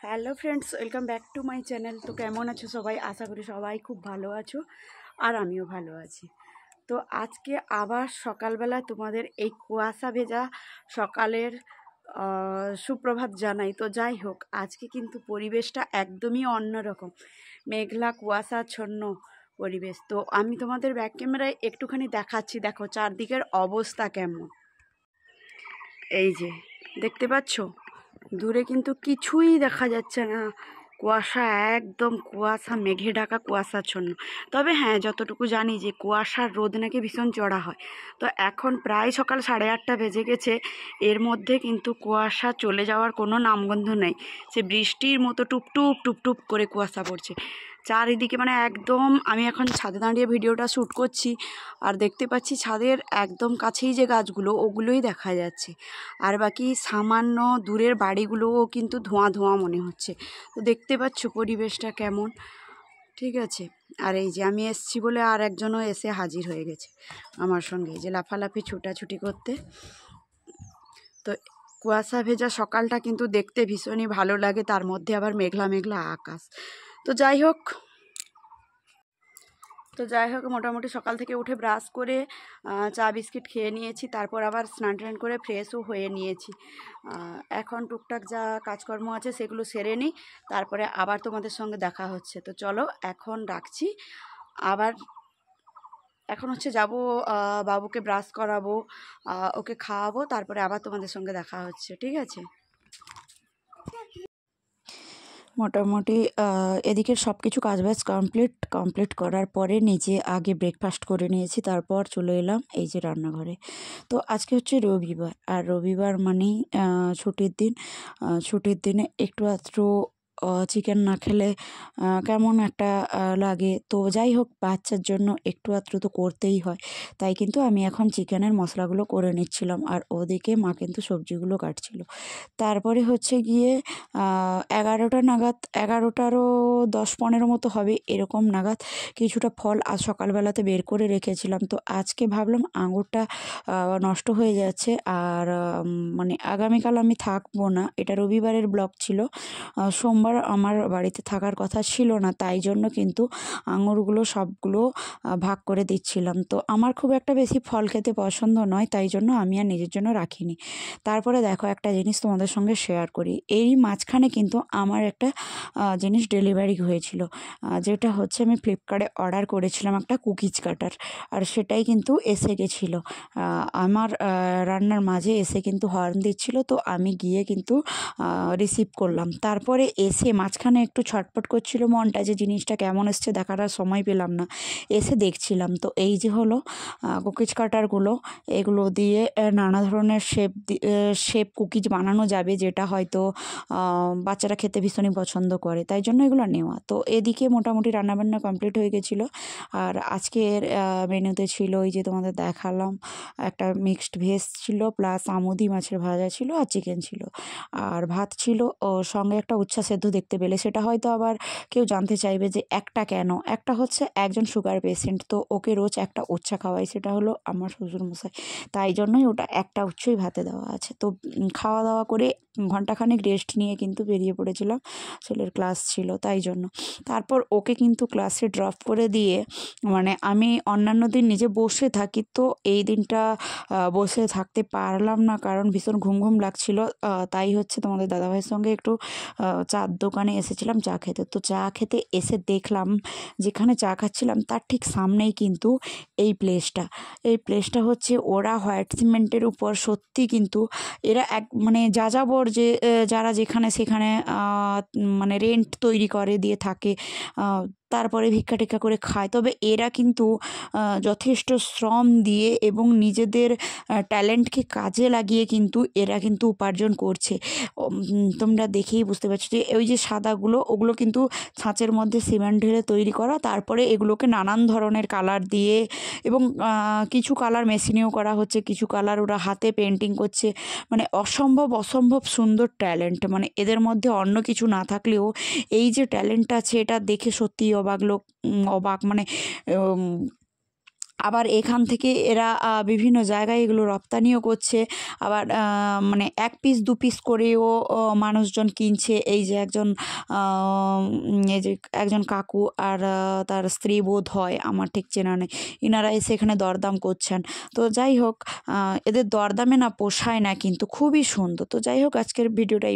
Hello friends, welcome back to my channel. তো কেমন আছো সবাই? আশা করি সবাই খুব ভালো আছো, আর আমিও ভালো আছি। তো আজকে আবার সকালবেলা তোমাদের এই কুয়াশা ভেজা সকালের সুপ্রভাত জানাই। তো যাই হোক, আজকে কিন্তু পরিবেশটা একদমই অন্যরকম, মেঘলা কুয়াশাচ্ছন্ন পরিবেশ। তো আমি তোমাদের ব্যাক ক্যামেরায় একটুখানি দেখাচ্ছি, দেখো চারদিকের অবস্থা কেমন। এই যে দেখতে পাচ্ছ, দূরে কিন্তু কিছুই দেখা যাচ্ছে না, কুয়াশা, একদম কুয়াশা, মেঘে ঢাকা কুয়াশাচ্ছন্ন। তবে হ্যাঁ, যতটুকু জানি যে কুয়াশার রোদ নাকি ভীষণ চড়া হয়। তো এখন প্রায় সকাল 8:30 বেজে গেছে, এর মধ্যে কিন্তু কুয়াশা চলে যাওয়ার কোনো নামগন্ধ নেই। সে বৃষ্টির মতো টুপটুপ টুপটুপ করে কুয়াশা পড়ছে চারিদিকে। মানে একদম, আমি এখন ছাদে দাঁড়িয়ে ভিডিওটা শ্যুট করছি, আর দেখতে পাচ্ছি ছাদের একদম কাছেই যে গাছগুলো, ওগুলোই দেখা যাচ্ছে, আর বাকি সামান্য দূরের বাড়িগুলোও কিন্তু ধোঁয়া ধোঁয়া মনে হচ্ছে। তো দেখতে পাচ্ছ পরিবেশটা কেমন, ঠিক আছে। আর এই যে আমি এসছি বলে আর একজনও এসে হাজির হয়ে গেছে আমার সঙ্গে, এই যে লাফালাফি ছুটাছুটি করতে। তো কুয়াশা ভেজা সকালটা কিন্তু দেখতে ভীষণই ভালো লাগে, তার মধ্যে আবার মেঘলা মেঘলা আকাশ। তো যাই হোক মোটামুটি সকাল থেকে উঠে ব্রাশ করে চা বিস্কিট খেয়ে নিয়েছি, তারপর আবার স্নান টান করে ফ্রেশও হয়ে নিয়েছি। এখন টুকটাক যা কাজকর্ম আছে সেগুলো সেরে নিই, তারপরে আবার তোমাদের সঙ্গে দেখা হচ্ছে। তো চলো এখন রাখছি, আবার এখন যাব বাবুকে ব্রাশ করাবো, ওকে খাওয়াবো, তারপরে আবার তোমাদের সঙ্গে দেখা হচ্ছে, ঠিক আছে। মোটামুটি এদিকের সব কিছু কাজবাজ কমপ্লিট করার পরে নিজে আগে ব্রেকফাস্ট করে নিয়েছি, তারপর চলে এলাম এই যে রান্নাঘরে। তো আজকে হচ্ছে রবিবার, আর রবিবার মানেই ছুটির দিনে একটু আধটু চিকেন না খেলে কেমন একটা লাগে। তো যাই হোক, বাচ্চার জন্য একটু আধটু তো করতেই হয়, তাই কিন্তু আমি এখন চিকেনের মশলাগুলো করে নিচ্ছিলাম, আর ওদিকে মা কিন্তু সবজিগুলো কাটছিল। তারপরে হচ্ছে গিয়ে 11টা নাগাদ, 11টারও 10-15 মতো হবে এরকম নাগাদ, কিছুটা ফল আজ সকালবেলাতে বের করে রেখেছিলাম। তো আজকে ভাবলাম আঙুরটা নষ্ট হয়ে যাচ্ছে, আর মানে আগামীকাল আমি থাকবো না, এটা রবিবারের ব্লগ ছিল, সোমবার আমার বাড়িতে থাকার কথা ছিল না, তাই জন্য কিন্তু আঙুরগুলো সবগুলো ভাগ করে দিচ্ছিলাম। তো আমার খুব একটা বেশি ফল খেতে পছন্দ নয়, তাই জন্য আমি আর নিজের জন্য রাখিনি। তারপরে দেখো, একটা জিনিস তোমাদের সঙ্গে শেয়ার করি। এরই মাঝখানে কিন্তু আমার একটা জিনিস ডেলিভারি হয়েছিল, যেটা হচ্ছে আমি ফ্লিপকার্টে অর্ডার করেছিলাম একটা কুকিজ কাটার, আর সেটাই কিন্তু এসে গেছিলো আমার রান্নার মাঝে এসে কিন্তু হর্ন দিচ্ছিল। তো আমি গিয়ে কিন্তু রিসিভ করলাম। তারপরে এসে মাঝখানে একটু ছটপট করছিল মনটা, যে জিনিসটা কেমন এসছে দেখার আর সময় পেলাম না, এসে দেখছিলাম। তো এই যে হলো কুকিজ কাটারগুলো, এগুলো দিয়ে নানা ধরনের শেপ কুকিজ বানানো যাবে, যেটা হয়তো বাচ্চারা খেতে ভীষণই পছন্দ করে, তাই জন্য এগুলো নেওয়া। তো এদিকে মোটামুটি রান্নাবান্না কমপ্লিট হয়ে গেছিলো, আর আজকের মেনুতে ছিল ওই যে তোমাদের দেখালাম, একটা মিক্সড ভেজ ছিল, প্লাস আমুদি মাছের ভাজা ছিল, আর চিকেন ছিল, আর ভাত ছিল, ও সঙ্গে একটা উচ্ছা সেদ্ধ দেখতে পেলে। সেটা হয়তো আবার কেউ জানতে চাইবে যে একটা কেন, একটা হচ্ছে একজন সুগার পেশেন্ট, তো ওকে রোজ একটা উচ্ছা খাওয়াই, সেটা হলো আমার শ্বশুরমশাই, তাই জন্যই ওটা একটা উচ্চই ভাতে দেওয়া আছে। তো খাওয়া দাওয়া করে ঘন্টাখানেক রেস্ট নিয়ে কিন্তু বেরিয়ে পড়েছিলাম, ছেলের ক্লাস ছিল তাই জন্য। তারপর ওকে কিন্তু ক্লাসে ড্রপ করে দিয়ে, মানে আমি অন্যান্য দিন নিজে বসে থাকি, তো এই দিনটা বসে থাকতে পারলাম না, কারণ ভীষণ ঘুম ঘুম লাগছিল। তাই হচ্ছে তোমাদের দাদাভাইয়ের সঙ্গে একটু চার দোকানে এসেছিলাম চা খেতে। তো চা খেতে এসে দেখলাম, যেখানে চা খাচ্ছিলাম তার ঠিক সামনেই কিন্তু এই প্লেসটা হচ্ছে ওরা হোয়াইট সিমেন্টের উপর, সত্যি কিন্তু এরা মানে যাযাবর, যে যারা যেখানে সেখানে মানে রেন্ট তৈরি করে দিয়ে থাকে, তারপরে ভিক্ষা টিক্ষা করে খায়। তবে এরা কিন্তু যথেষ্ট শ্রম দিয়ে এবং নিজেদের ট্যালেন্টকে কাজে লাগিয়ে কিন্তু এরা কিন্তু উপার্জন করছে। তোমরা দেখেই বুঝতে পারছো যে ওই যে সাদাগুলো, ওগুলো কিন্তু ছাঁচের মধ্যে সিমেন্ট ঢেলে তৈরি করা, তারপরে এগুলোকে নানান ধরনের কালার দিয়ে, এবং কিছু কালার মেশিনেও করা হচ্ছে, কিছু কালার ওরা হাতে পেন্টিং করছে। মানে অসম্ভব সুন্দর ট্যালেন্ট, মানে এদের মধ্যে অন্য কিছু না থাকলেও এই যে ট্যালেন্ট আছে, এটা দেখে সত্যিই অবাক, মানে আবার এখান থেকে এরা বিভিন্ন জায়গায় এগুলো রপ্তানিও করছে। আবার মানে 1 পিস 2 পিস করেও মানুষজন কিনছে। এই যে এই যে একজন কাকু আর তার স্ত্রী বোধ হয়, আমার ঠিক চেনা নেই। ইনারা এসে এখানে দরদাম করছেন। তো যাই হোক, এদের দরদামে না পোষায় না, কিন্তু খুবই সুন্দর। তো যাই হোক, আজকের ভিডিওটা